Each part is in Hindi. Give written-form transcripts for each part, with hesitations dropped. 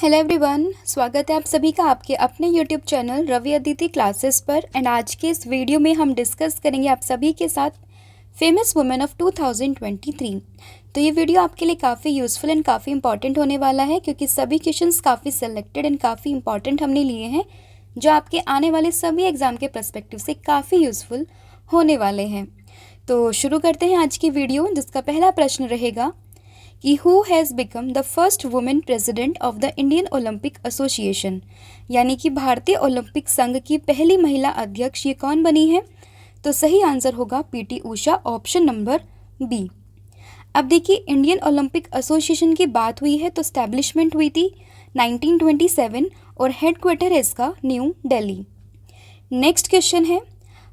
हेलो एवरीवन, स्वागत है आप सभी का आपके अपने YouTube channel Ravi Aditi classes पर। एंड आज के इस वीडियो में हम डिस्कस करेंगे आप सभी के साथ फेमस वुमेन ऑफ 2023। तो ये वीडियो आपके लिए काफ़ी यूज़फुल एंड काफ़ी इंपॉर्टेंट होने वाला है, क्योंकि सभी क्वेश्चंस काफ़ी सेलेक्टेड एंड काफ़ी इंपॉर्टेंट हमने लिए हैं, जो आपके आने वाले सभी एग्जाम के पर्सपेक्टिव से काफ़ी यूज़फुल होने वाले हैं। तो शुरू करते हैं आज की वीडियो, जिसका पहला प्रश्न रहेगा कि who has become the first women president of the Indian Olympic association, यानी कि भारतीय ओलंपिक संघ की पहली महिला अध्यक्ष ये कौन बनी है। तो सही आंसर होगा PT Usha, option number B. अब देखिए, इंडियन ओलंपिक एसोसिएशन की बात हुई है तो स्टैब्लिशमेंट हुई थी 1927 और हेडक्वार्टर है इसका न्यू दिल्ली। नेक्स्ट क्वेश्चन है,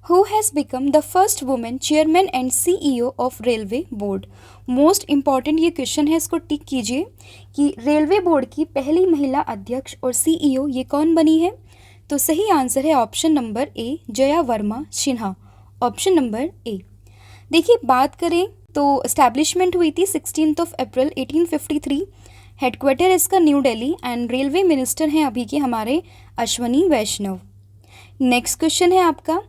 who has become the first women chairman and CEO of railway board. Most important ये क्वेश्चन है, इसको टिक कीजिए कि रेलवे बोर्ड की पहली महिला अध्यक्ष और सीईओ ये कौन बनी है। तो सही आंसर है ऑप्शन नंबर ए, जया वर्मा सिन्हा, ऑप्शन नंबर ए। देखिए, बात करें तो एस्टैब्लिशमेंट हुई थी 16 अप्रैल 1853, हेडक्वार्टर इसका New Delhi, and railway minister हैं अभी के हमारे अश्वनी वैष्णव। नेक्स्ट क्वेश्चन है आपका,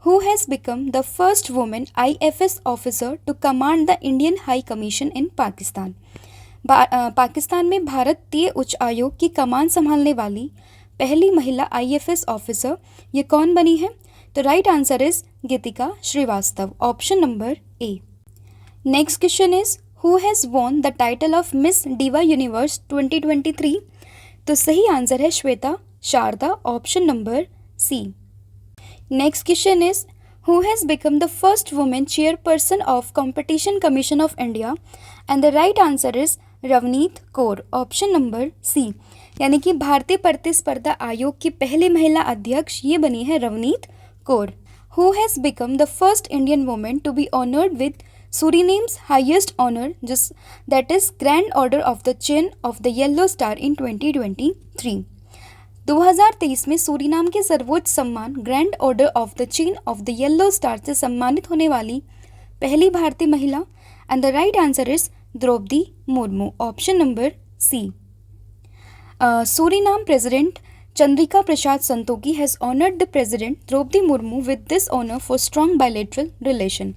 Who has become the first woman IFS officer to command the Indian High Commission in Pakistan? Pakistan में भारतीय उच्च आयोग की कमान संभालने वाली पहली महिला IFS ऑफिसर ये कौन बनी है। तो right answer is Geetika Srivastava, option number A. Next question is, who has won the title of Miss Diva Universe 2023। तो सही आंसर है Shweta Sharda, option number C. Next question is, who has become the first woman chairperson of Competition Commission of India? And the right answer is Ravneet Kaur, option number C. यानी कि भारतीय प्रतिस्पर्धा आयोग की पहली महिला अध्यक्ष ये बनी है Ravneet Kaur. Who has become the first Indian woman to be honored with Suriname's highest honor, just that is Grand Order of the Chain of the Yellow Star in 2023। 2023 में सूरीनाम के सर्वोच्च सम्मान Grand Order of the Chain of the Yellow Star से सम्मानित होने वाली पहली भारतीय महिला, and the right answer is Droupadi Murmu, option number C. Suriname president Chandrika Prasad Santokhi has honoured the president Droupadi Murmu with this honour for strong bilateral relation.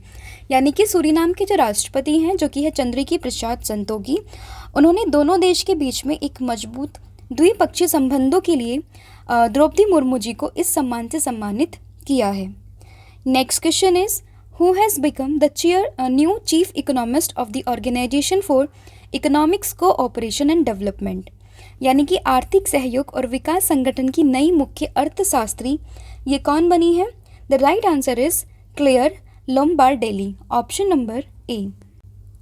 यानी कि सूरीनाम के जो राष्ट्रपति हैं, जो कि है चंद्रिका प्रसाद संतोखी, उन्होंने दोनों देश के बीच में एक मजबूत द्विपक्षीय संबंधों के लिए द्रौपदी मुर्मू जी को इस सम्मान से सम्मानित किया है। Next question is, who has become the new chief economist of the Organisation for Economics Cooperation and Development. यानी कि आर्थिक सहयोग और विकास संगठन की नई मुख्य अर्थशास्त्री ये कौन बनी है। The right answer is Claire Lombardelli, option number A.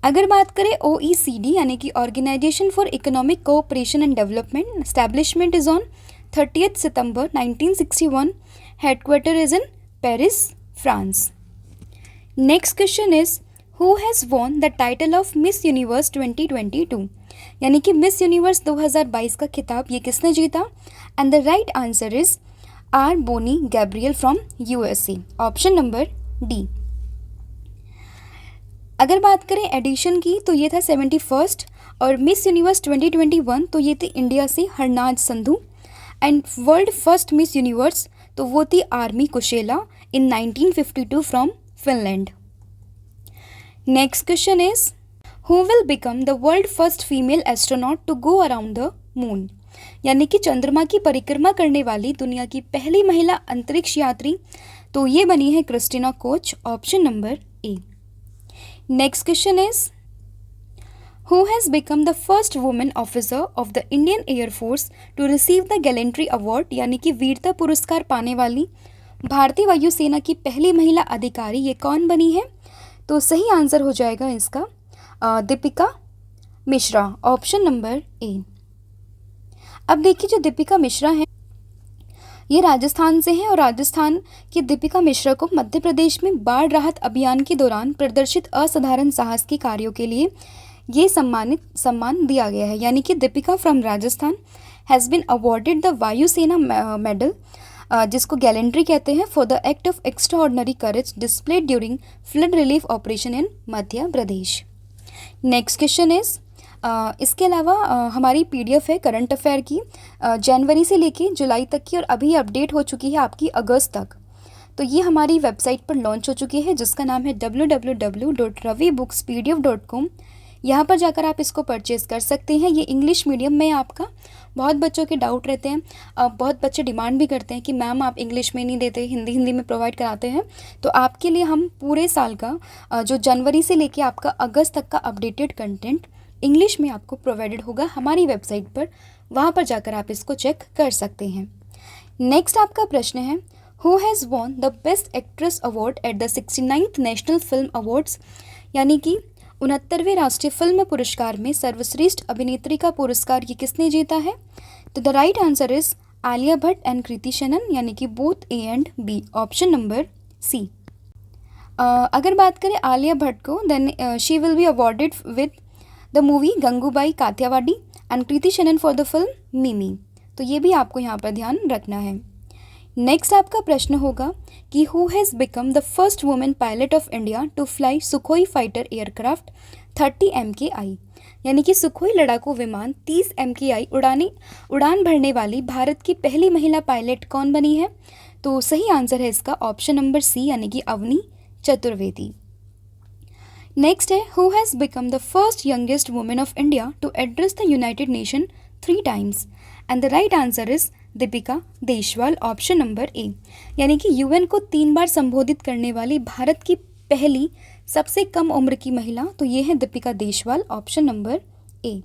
अगर बात करें OECD यानी कि organisation for economic cooperation and development, establishment is on 30 September 1961, headquarter is in Paris, France. Next question is, who has won the title of Miss Universe 2022। यानी कि मिस यूनिवर्स 2022 का खिताब ये किसने जीता। And the right answer is R Bonny Gabriel from USA, option number D. अगर बात करें एडिशन की तो ये था 71st, और मिस यूनिवर्स 2021 तो ये थी इंडिया से Harnaaz Sandhu, and world first Miss Universe तो वो थी Armi Kuusela in 1952 from Finland. Next question is, who will become the world first female astronaut to go around the moon. यानी कि चंद्रमा की परिक्रमा करने वाली दुनिया की पहली महिला अंतरिक्ष यात्री तो ये बनी है Christina coach, option number A. Next question is, who has become the first woman officer of the Indian Air Force to receive the Gallantry Award? यानी कि वीरता पुरस्कार पाने वाली भारतीय वायुसेना की पहली महिला अधिकारी ये कौन बनी है। तो सही आंसर हो जाएगा इसका दीपिका मिश्रा, ऑप्शन नंबर ए। अब देखिए, जो दीपिका मिश्रा है ये राजस्थान से हैं, और राजस्थान की दीपिका मिश्रा को मध्य प्रदेश में बाढ़ राहत अभियान के दौरान प्रदर्शित असाधारण साहस के कार्यों के लिए ये सम्मान दिया गया है। यानी कि Deepika from Rajasthan has been awarded the Vayusena medal, जिसको गैलेंट्री कहते हैं, for the act of extraordinary courage displayed during flood relief operation in Madhya Pradesh. Next question is, इसके अलावा हमारी PDF है करंट अफेयर की, जनवरी से लेके जुलाई तक की, और अभी अपडेट हो चुकी है आपकी अगस्त तक। तो ये हमारी वेबसाइट पर लॉन्च हो चुकी है जिसका नाम है www.ravibookspdf.com। यहाँ पर जाकर आप इसको परचेज़ कर सकते हैं। ये इंग्लिश मीडियम में है आपका। बहुत बच्चों के डाउट रहते हैं, बहुत बच्चे डिमांड भी करते हैं कि मैम आप इंग्लिश में नहीं देते, हिंदी में प्रोवाइड कराते हैं। तो आपके लिए हम पूरे साल का जो जनवरी से लेके आपका अगस्त तक का अपडेटेड कंटेंट इंग्लिश में आपको प्रोवाइडेड होगा हमारी वेबसाइट पर। वहाँ पर जाकर आप इसको चेक कर सकते हैं। नेक्स्ट आपका प्रश्न है, who has won the best actress award at the 69th national film awards, यानी कि 69वें राष्ट्रीय फिल्म पुरस्कार में सर्वश्रेष्ठ अभिनेत्री का पुरस्कार ये किसने जीता है? तो the right answer is Alia Bhatt and Kriti Sanon, यानी कि both A and B, option number C। अगर बात करें आलिया भट्ट को, then she will be awarded with the movie Gangubai Kathiawadi and Kriti Sanon for the film Mimi. तो ये भी आपको यहाँ पर ध्यान रखना है। नेक्स्ट आपका प्रश्न होगा कि who has become the first women pilot of India to fly Sukhoi fighter aircraft 30 MKI, यानी कि सुखोई लड़ाकू विमान 30 MKI उड़ान भरने वाली भारत की पहली महिला पायलट कौन बनी है? तो सही आंसर है इसका ऑप्शन नंबर C, यानी कि अवनी चतुर्वेदी। नेक्स्ट है, who has become the first youngest women of India to address the United Nation 3 times, and the right answer is Deepika Deswal, option number A, यानी कि UN को 3 बार संबोधित करने वाली भारत की पहली सबसे कम उम्र की महिला, तो ये है Deepika Deswal, option number A।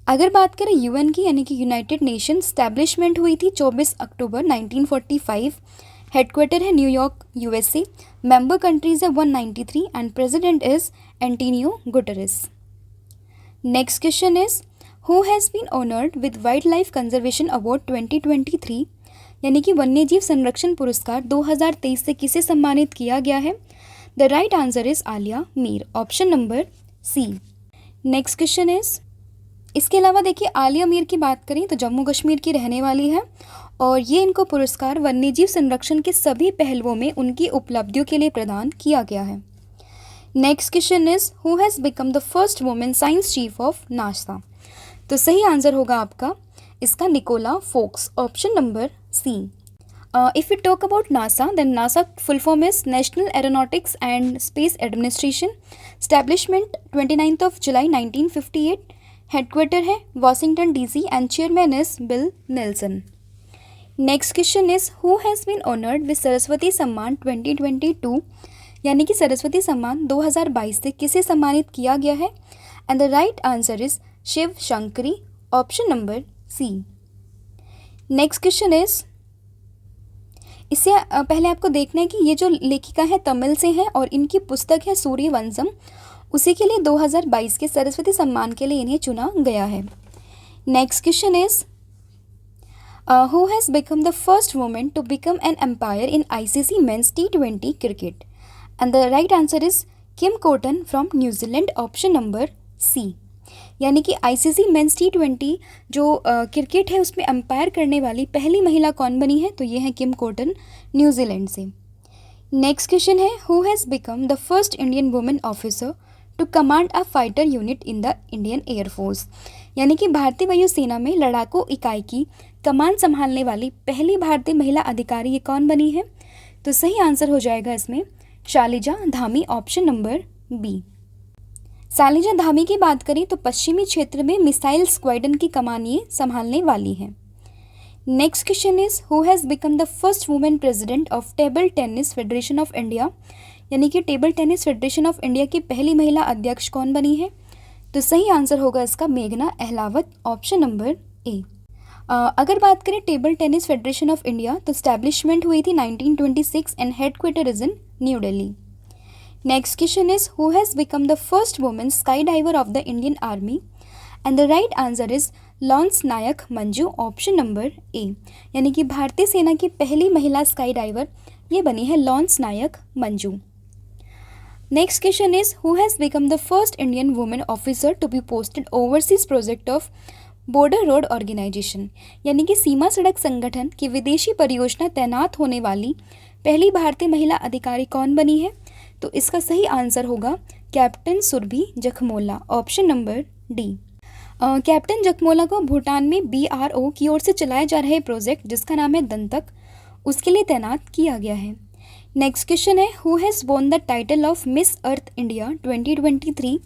अगर बात करें UN की, यानी कि यूनाइटेड नेशन स्टैब्लिशमेंट हुई थी 24 अक्टूबर 1945। हेडक्वार्टर है न्यूयॉर्क USA। मेंबर कंट्रीज है 193 and president is Antonio Guterres. Next question is, who has been honoured with wildlife conservation award 2023, यानी कि वन्यजीव संरक्षण पुरस्कार 2023 से किसे सम्मानित किया गया है? The right answer is Alia Mir, option number C। Next question is, इसके अलावा देखिए आलिया मीर की बात करें तो जम्मू कश्मीर की रहने वाली है, और ये इनको पुरस्कार वन्यजीव संरक्षण के सभी पहलुओं में उनकी उपलब्धियों के लिए प्रदान किया गया है। Next question is, who has become the first women science chief of NASA? तो सही आंसर होगा आपका इसका Nicola Fox, option number C। If you talk about NASA, then NASA full form is National Aeronautics and Space Administration, establishment 29 July 1958। Headquarter है Washington DC and chairman is Bill Nelson. Next question is, who has been honoured with Saraswati Samman 2022, यानी कि सरस्वती सम्मान 2022 से किसे सम्मानित किया गया है? And the right answer is Shiv Shankari, option number C। Next question is, इससे पहले आपको देखना है कि ये जो लेखिका है तमिल से हैं और इनकी पुस्तक है सूर्यवंशम, उसी के लिए 2022 के सरस्वती सम्मान के लिए इन्हें चुना गया है। Next question is, who has become the first women to become an empire in ICC mains T20 cricket? And the right answer is Kim cotton from New Zealand, option number C। यानी कि ICC मेंस T20 जो क्रिकेट है उसमें अंपायर करने वाली पहली महिला कौन बनी है? तो ये है किम कोटन, न्यूजीलैंड से। नेक्स्ट क्वेश्चन है, who has become the first Indian women officer to command a fighter unit in the Indian air force, यानी कि भारतीय वायुसेना में लड़ाकू इकाई की कमान संभालने वाली पहली भारतीय महिला अधिकारी ये कौन बनी है? तो सही आंसर हो जाएगा इसमें Shalija Dhami, option number B। Shalija Dhami की बात करें तो पश्चिमी क्षेत्र में मिसाइल स्क्वाड्रन की कमान ये संभालने वाली हैं। Next question is, who has become the first women president of table Tennis Federation of India, यानी कि table Tennis Federation of India की पहली महिला अध्यक्ष कौन बनी है? तो सही आंसर होगा इसका मेघना अहलावत, ऑप्शन नंबर A। अगर बात करें Table Tennis Federation of India तो स्टैब्लिशमेंट हुई थी 1926 and headquarter is in New Delhi. Next question is, who has become the first women skydiver of the Indian Army? And the right answer is Lance Naik Manju, option number A, यानी कि भारतीय सेना की पहली महिला स्काई डाइवर ये बनी है Lance Naik Manju. Next question is, who has become the first Indian women officer to be posted overseas project of Border Road Organisation, यानी कि सीमा सड़क संगठन की विदेशी परियोजना तैनात होने वाली पहली भारतीय महिला अधिकारी कौन बनी है? तो इसका सही आंसर होगा captain Surabhi Jakhmola, option number D। Captain Jakhmola को भूटान में BRO की ओर से चलाए जा रहे प्रोजेक्ट जिसका नाम है दंतक, उसके लिए तैनात किया गया है। नेक्स्ट क्वेश्चन है, who has won the title of Miss Earth India 2023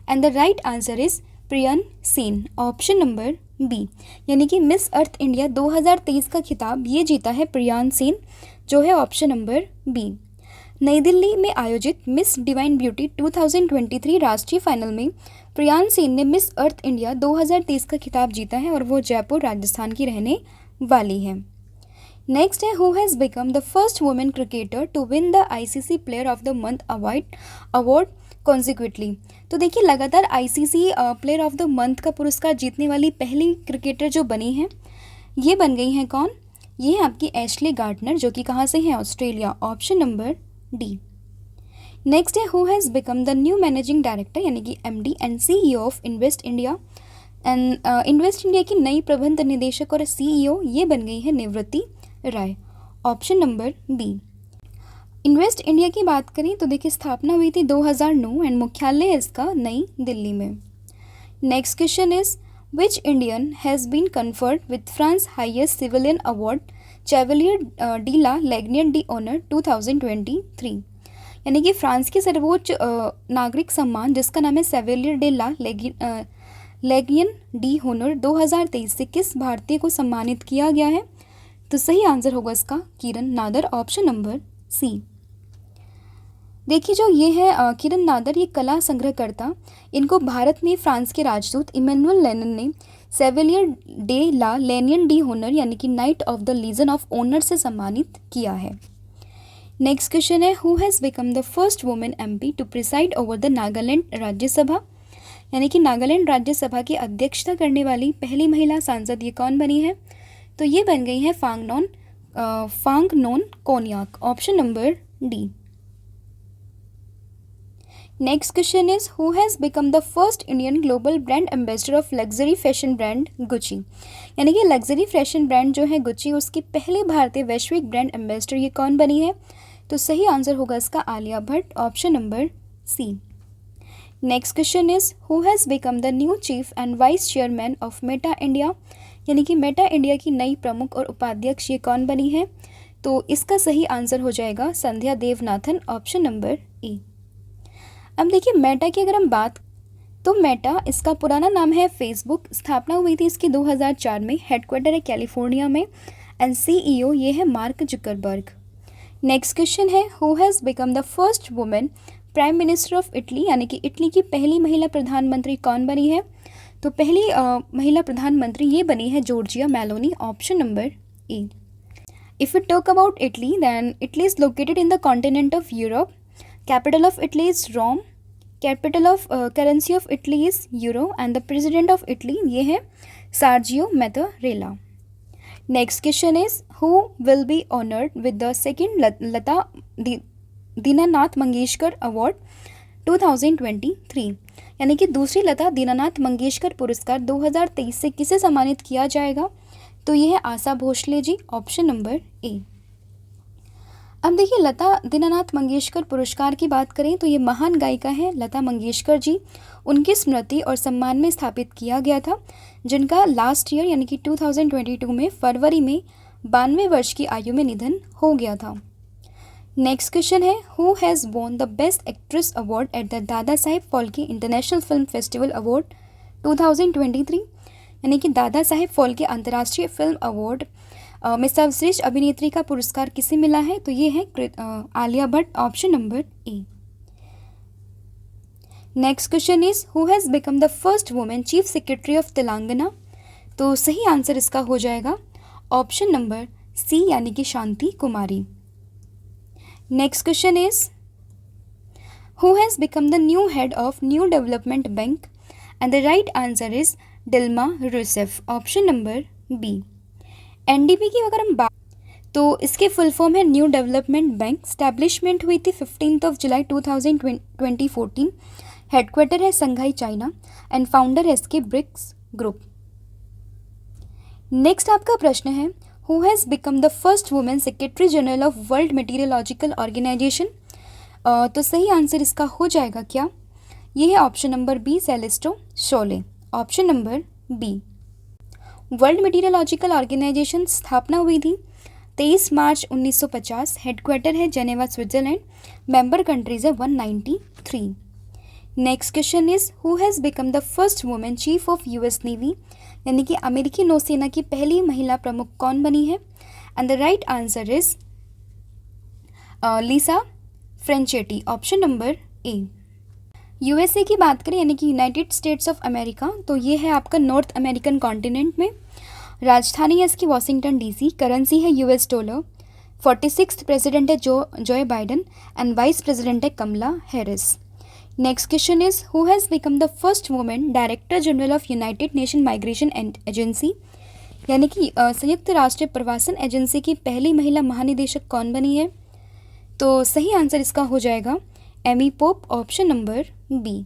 and the right answer is Priyan Sen, option number B. यानी कि मिस अर्थ इंडिया 2023 का खिताब ये जीता है प्रियान सेन, जो है ऑप्शन नंबर बी। नई दिल्ली में आयोजित मिस डिवाइन ब्यूटी 2023 राष्ट्रीय फाइनल में प्रियान सेन ने मिस अर्थ इंडिया 2023 का खिताब जीता है और वो जयपुर राजस्थान की रहने वाली है। नेक्स्ट है, who has become the first women cricketer to win the ICC player of the month award consecutively. तो देखिए, लगातार ICC player of the month का पुरस्कार जीतने वाली पहली क्रिकेटर जो बनी है, ये बन गई हैं कौन? ये है आपकी एशले गार्डनर, जो कि कहाँ से है? Australia, option number D. Next है, who has become the new managing director यानी कि MD and CEO of Invest India and Invest India की नई प्रबंध निदेशक और CEO ये बन गई है Nivruti Rai, option number B. Invest India की बात करें तो देखिए, स्थापना हुई थी 2009 एंड मुख्यालय इसका नई दिल्ली में। Next question is, which Indian has been conferred with France highest civilian award Chevalier de la Legion de Honneur 2023। यानी कि फ्रांस के सर्वोच्च नागरिक सम्मान जिसका नाम है सेवेलियर डे ला लेगियन डी होनर 2023 से किस भारतीय को सम्मानित किया गया है? तो सही आंसर होगा इसका किरण नादर, ऑप्शन नंबर सी। देखिए, जो ये है किरण नादर, ये कला संग्रहकर्ता, इनको भारत में फ्रांस के राजदूत इमैनुअल लेनिन ने सेवेलियर डे ला लेनियन डी होनर यानी कि night of the legion of honour से सम्मानित किया है। नेक्स्ट क्वेश्चन है, who has become the first women MP to preside over the Nagaland Rajya Sabha. यानी कि नागालैंड राज्यसभा की अध्यक्षता करने वाली पहली महिला सांसद ये कौन बनी है? तो ये बन गई है Phangnon Konyak, option number D. Next question is, who has become the first Indian global brand ambassador of luxury fashion brand Gucci. यानी कि लग्जरी फैशन ब्रांड जो है गुची, उसकी पहले भारतीय वैश्विक ब्रांड एम्बेसडर ये कौन बनी है? तो सही आंसर होगा इसका Alia Bhatt, option number C. Next question is, who has become the new chief and vice chairman of Meta India. यानी कि मेटा इंडिया की नई प्रमुख और उपाध्यक्ष ये कौन बनी है? तो इसका सही आंसर हो जाएगा संध्या देवनाथन, ऑप्शन नंबर ई। अब देखिए, मेटा की अगर हम बात, तो मेटा इसका पुराना नाम है फेसबुक, स्थापना हुई थी इसकी 2004 में, हेडक्वार्टर है कैलिफोर्निया में एंड CEO ये है मार्क जुकरबर्ग। नेक्स्ट क्वेश्चन है, who has become the first women prime minister of Italy. यानी कि इटली की पहली महिला प्रधानमंत्री कौन बनी है? तो पहली महिला प्रधानमंत्री ये बनी है Giorgia Meloni, option number A. If you talk about Italy, then Italy is located in the continent of Europe. Capital of Italy is Rome. Capital of currency of Italy is euro and the president of Italy ये है Sergio Mattarella. Next question is, who will be honoured with the second Lata Dinanath Mangeshkar award 2023। यानी कि दूसरी लता दीनानाथ मंगेशकर पुरस्कार 2023 से किसे सम्मानित किया जाएगा? तो ये है आशा भोसले जी, ऑप्शन नंबर ए। अब देखिए, लता दीनानाथ मंगेशकर पुरस्कार की बात करें तो ये महान गायिका है लता मंगेशकर जी, उनकी स्मृति और सम्मान में स्थापित किया गया था, जिनका लास्ट ईयर यानी कि 2022 में फरवरी में 92 वर्ष की आयु में निधन हो गया था। नेक्स्ट क्वेश्चन है, who has won the best actress award at the Dada Saheb Phalke international film festival award 2023। यानी कि दादा साहेब फाल्के अंतर्राष्ट्रीय फिल्म अवार्ड में सर्वश्रेष्ठ अभिनेत्री का पुरस्कार किसे मिला है? तो ये है Alia Bhatt, option number A. Next question is, who has become the first women chief secretary of Telangana. तो सही आंसर इसका हो जाएगा ऑप्शन नंबर सी, यानी कि Shanti Kumari. Next question is, who has become the new head of New Development Bank and the right answer is Dilma Rousseff, option number B. NDB की अगर हम बात, तो इसके फुल फॉर्म है न्यू डेवलपमेंट बैंक। स्टैब्लिशमेंट हुई थी 15 जुलाई 2014। हेडक्वार्टर है संघाई चाइना एंड फाउंडर है इसके ब्रिक्स ग्रुप। नेक्स्ट आपका प्रश्न है, who has become the first women secretary general of World Meteorological Organisation. तो सही आंसर इसका हो जाएगा क्या? ये है option number B, Celeste Saulo, option number B. World Meteorological Organisation स्थापना हुई थी 23 मार्च 1950। हेडक्वार्टर है जेनेवा स्विट्जरलैंड। मेंबर कंट्रीज है 193। Next question is who has become the first women chief of US Navy, यानी कि अमेरिकी नौसेना की पहली महिला प्रमुख कौन बनी है? And the right answer is Lisa Franchetti, option number A. USA की बात करें यानी कि यूनाइटेड स्टेट्स ऑफ अमेरिका, तो ये है आपका नॉर्थ अमेरिकन कॉन्टिनेंट में। राजधानी है इसकी वॉशिंगटन डीसी। करेंसी है यूएस डॉलर। 46th प्रेसिडेंट है Joe Biden and vice president है Kamala Harris. Next question is who has become the first women director general of United Nation migration agency, यानी कि संयुक्त राष्ट्र प्रवासन एजेंसी की पहली महिला महानिदेशक कौन बनी है? तो सही आंसर इसका हो जाएगा Amy Pope, option number B.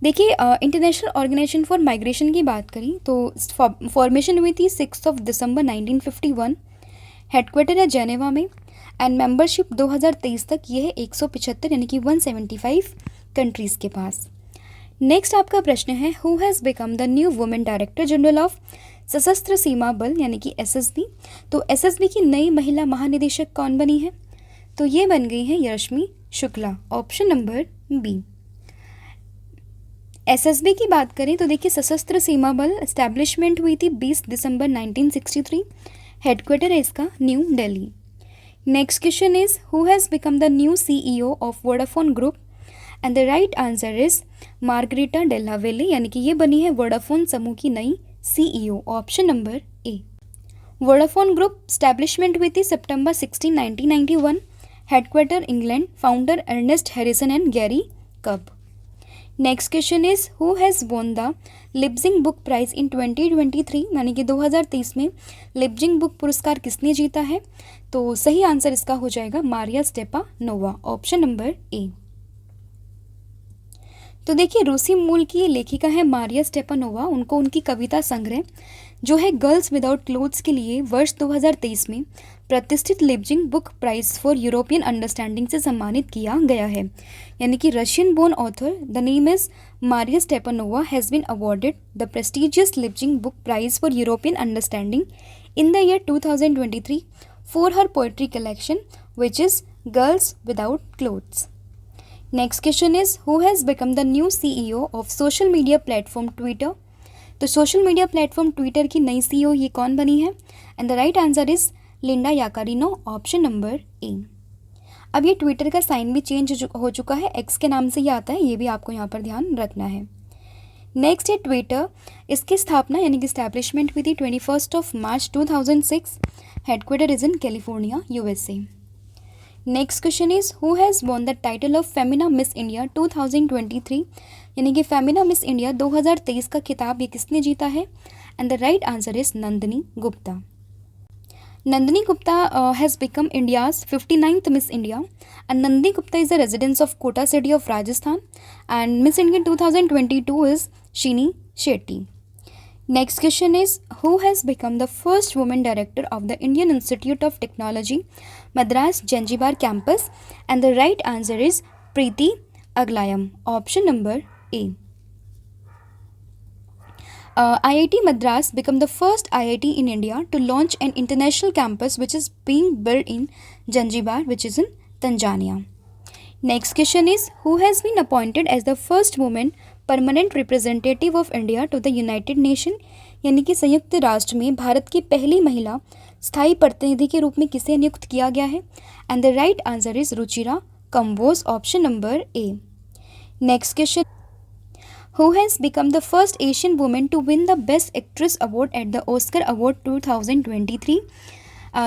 देखिए इंटरनेशनल ऑर्गेनाइजेशन फॉर माइग्रेशन की बात करी तो फॉर्मेशन हुई थी 6 दिसंबर 1951। हेडक्वार्टर है जेनेवा में एंड मेंबरशिप 2023 तक ये है 175 यानी कि 175 कंट्रीज़ के पास। नेक्स्ट आपका प्रश्न है who has become the new women director general of सशस्त्र सीमा बल, यानी कि एसएसबी। तो एसएसबी की नई महिला महानिदेशक कौन बनी है? तो ये बन गई है Rashmi Shukla, option number B. SSB की बात करें तो देखिए सशस्त्र सीमा बल एस्टैब्लिशमेंट हुई थी 20 दिसंबर 1963। हेडक्वार्टर है इसका New Delhi. Next question is who has become the new CEO of Vodafone group, and the right answer is Margherita Della Valle, यानी कि ये बनी है वोडाफोन समूह की नई CEO, option number A. Vodafone group establishment हुई थी September 16, 1991। Headquarter England. Founder Ernest Harrison and Gerry कब। Next question is who has won the Leipzig book prize in 2023, यानी कि 2023 में लिप्जिंग बुक पुरस्कार किसने जीता है? तो सही आंसर इसका हो जाएगा मारिया स्टेपानोवा, ऑप्शन नंबर ए। तो देखिए रूसी मूल की लेखिका है मारिया स्टेपानोवा। उनको उनकी कविता संग्रह जो है गर्ल्स विदाउट क्लोथ्स के लिए वर्ष 2023 में प्रतिष्ठित Leipzig book prize for European understanding से सम्मानित किया गया है, यानी कि Russian born author the name is Maria Stepanova has been awarded the prestigious Leipzig book prize for European understanding in the year 2023 for her poetry collection which is Girls Without Clothes. Next question is who has become the new CEO of social media platform Twitter. तो सोशल मीडिया प्लेटफॉर्म ट्विटर की नई सीईओ ये कौन बनी है? And the right answer is Linda Yaccarino, option number ए। अब ये ट्विटर का साइन भी चेंज हो चुका है, एक्स के नाम से ही आता है, ये भी आपको यहाँ पर ध्यान रखना है। नेक्स्ट है ट्विटर। इसकी स्थापना यानी कि स्टैब्लिशमेंट हुई थी 21 मार्च 2006। Headquarter is in California, USA. Next question is who has won the title of Femina miss India 2023, यानी कि फेमिना मिस इंडिया 2023 का खिताब ये किसने जीता है? And the right answer is Nandini Gupta. Nandini Gupta has become India's 59th Miss India and Nandini Gupta is the residence of Kota city of Rajasthan and Miss India 2022 is Sini Shetty. Next question is who has become the first women director of the Indian Institute of Technology Madras Zanzibar campus, and the right answer is Preeti Aghalayam, option number A. IIT Madras became the first IIT in India to launch an international campus which is being built in Zanzibar, which is in Tanzania. Next question is who has been appointed as the first woman permanent representative of India to the United Nation, यानी कि संयुक्त राष्ट्र में भारत की पहली महिला स्थायी प्रतिनिधि के रूप में किसे नियुक्त किया गया है? And the right answer is Ruchira Kamboj, option number A. Next question Who has become the first Asian woman to win the Best Actress Award at the Oscar Award 2023?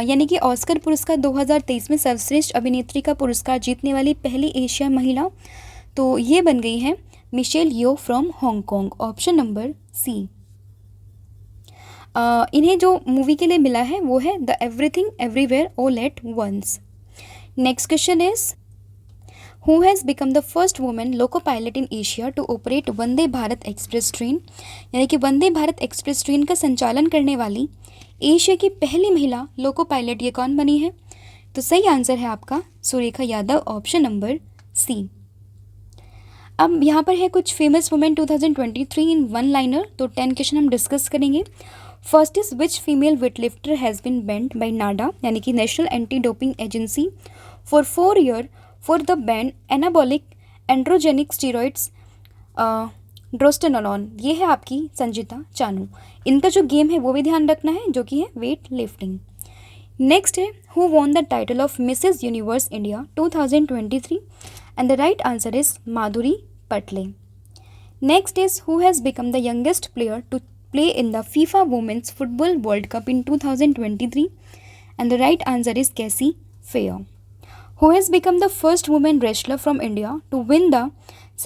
यानी कि ऑस्कर पुरस्कार 2023 में सर्वश्रेष्ठ अभिनेत्री का पुरस्कार जीतने वाली पहली एशिया महिला, तो ये बन गई है Michelle Yeoh from Hong Kong, option number C. इन्हें जो मूवी के लिए मिला है वो है the Everything Everywhere All at Once. Next question is Who has become the first woman loco pilot in Asia to operate Vande Bharat express train, यानी कि वंदे भारत एक्सप्रेस ट्रेन का संचालन करने वाली एशिया की पहली महिला लोको पायलट ये कौन बनी है? तो सही आंसर है आपका Surekha Yadav, option number C. अब यहाँ पर है कुछ famous women 2023 in one liner, तो 10 क्वेश्चन हम डिस्कस करेंगे। First is which female weightlifter has been banned by NADA यानी कि National Anti Doping Agency for 4 year for the banned anabolic androgenic steroids drostanolone. ये है आपकी संजिता चानू। इनका जो गेम है वो भी ध्यान रखना है, जो कि है वेट लिफ्टिंग। नेक्स्ट है who won the title of Mrs Universe India 2023 and the right answer is Madhuri Patle. Next is who has become the youngest player to play in the FIFA Women's Football World Cup in 2023 and the right answer is Cassie Fair. Who has become the first woman wrestler from India to win the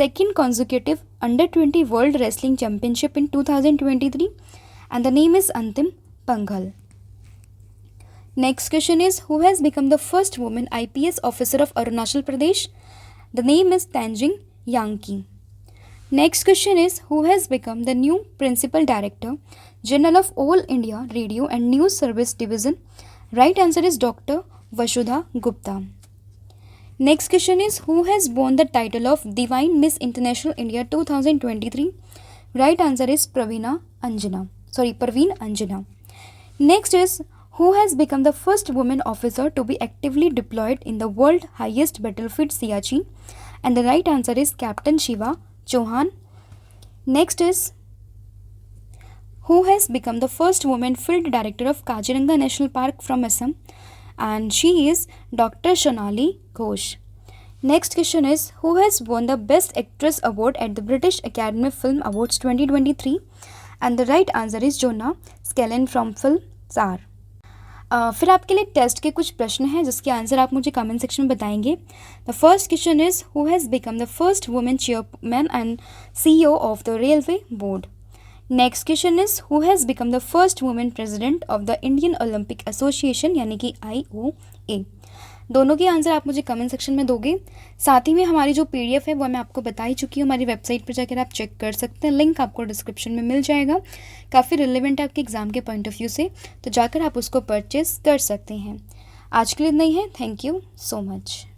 second consecutive Under-20 World Wrestling Championship in 2023 and the name is Antim Panghal. Next question is who has become the first woman IPS officer of Arunachal Pradesh? The name is Tanjing Yanki. Next question is who has become the new Principal Director General of All India Radio and News Service Division? Right answer is Dr. Vasudha Gupta. Next question is who has won the title of Divine Miss International India 2023? Right answer is Parveen Anjana. Next is who has become the first woman officer to be actively deployed in the world highest battlefield Siachen? And the right answer is Captain Shiva Chauhan. Next is who has become the first woman field director of Kaziranga National Park from Assam, and she is Dr. Sonali Ghosh. Next question is who has won the Best Actress Award at the British Academy Film Awards 2023, and the right answer is Jonah Scanlon from film Tsar. फिर आपके लिए टेस्ट के कुछ प्रश्न हैं जिसके आंसर आप मुझे कमेंट सेक्शन में बताएंगे। The first question is who has become the first women chairman and CEO of the railway board. Next question is who has become the first women president of the Indian Olympic association यानी कि IOA। दोनों के आंसर आप मुझे कमेंट सेक्शन में दोगे। साथ ही में हमारी जो PDF है वो मैं आपको बता ही चुकी हूँ, हमारी वेबसाइट पर जाकर आप चेक कर सकते हैं, लिंक आपको डिस्क्रिप्शन में मिल जाएगा। काफ़ी रिलेवेंट है आपके एग्ज़ाम के पॉइंट ऑफ व्यू से, तो जाकर आप उसको परचेस कर सकते हैं। आज के लिए इतना ही है। Thank you so much.